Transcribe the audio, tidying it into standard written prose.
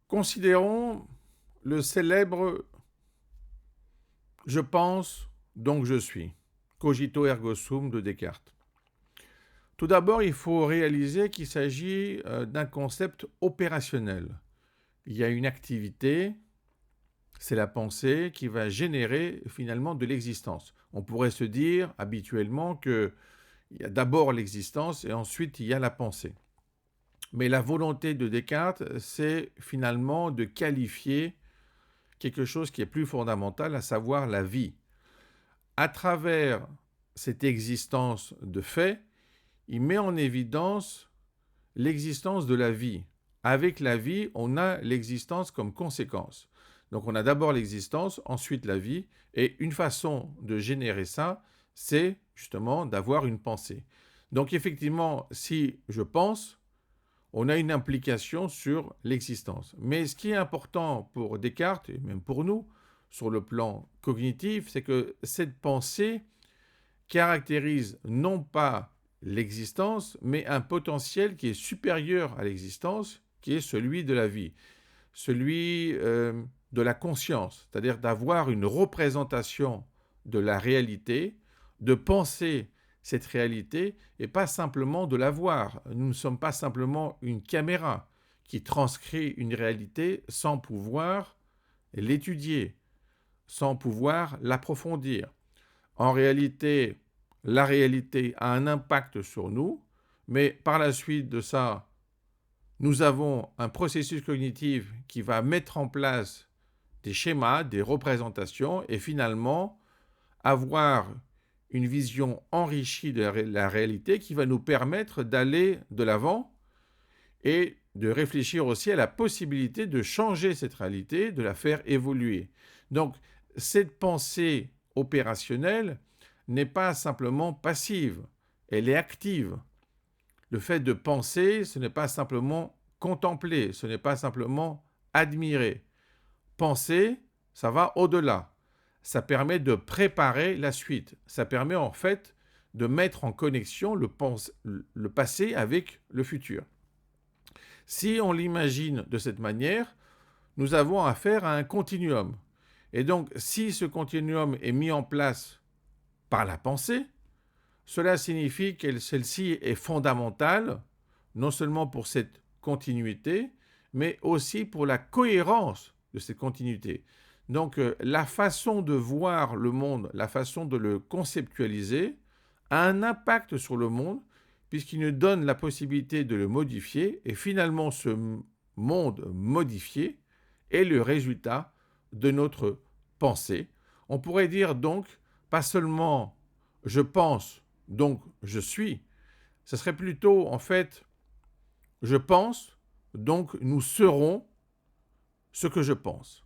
Considérons le célèbre «je pense, donc je suis», cogito ergo sum de Descartes. Tout d'abord, il faut réaliser qu'il s'agit d'un concept opérationnel. Il y a une activité, c'est la pensée, qui va générer finalement de l'existence. On pourrait se dire habituellement qu'il y a d'abord l'existence et ensuite il y a la pensée. Mais la volonté de Descartes, c'est finalement de qualifier quelque chose qui est plus fondamental, à savoir la vie. À travers cette existence de fait, il met en évidence l'existence de la vie. Avec la vie, on a l'existence comme conséquence. Donc on a d'abord l'existence, ensuite la vie, et une façon de générer ça, c'est justement d'avoir une pensée. Donc effectivement, si je pense, on a une implication sur l'existence. Mais ce qui est important pour Descartes, et même pour nous, sur le plan cognitif, c'est que cette pensée caractérise non pas l'existence, mais un potentiel qui est supérieur à l'existence, qui est celui de la vie, celui de la conscience, c'est-à-dire d'avoir une représentation de la réalité, de penser cette réalité et pas simplement de la voir. Nous ne sommes pas simplement une caméra qui transcrit une réalité sans pouvoir l'étudier, sans pouvoir l'approfondir. En réalité, la réalité a un impact sur nous, mais par la suite de ça, nous avons un processus cognitif qui va mettre en place des schémas, des représentations, et finalement avoir une vision enrichie de la réalité qui va nous permettre d'aller de l'avant et de réfléchir aussi à la possibilité de changer cette réalité, de la faire évoluer. Donc, cette pensée opérationnelle n'est pas simplement passive, elle est active. Le fait de penser, ce n'est pas simplement contempler, ce n'est pas simplement admirer. Penser, ça va au-delà. Ça permet de préparer la suite. Ça permet en fait de mettre en connexion le passé avec le futur. Si on l'imagine de cette manière, nous avons affaire à un continuum. Et donc, si ce continuum est mis en place par la pensée, cela signifie que celle-ci est fondamentale, non seulement pour cette continuité, mais aussi pour la cohérence de cette continuité. Donc, la façon de voir le monde, la façon de le conceptualiser, a un impact sur le monde, puisqu'il nous donne la possibilité de le modifier, et finalement, ce monde modifié est le résultat de notre pensée. On pourrait dire donc, pas seulement je pense, donc je suis, ce serait plutôt en fait je pense, donc nous serons ce que je pense.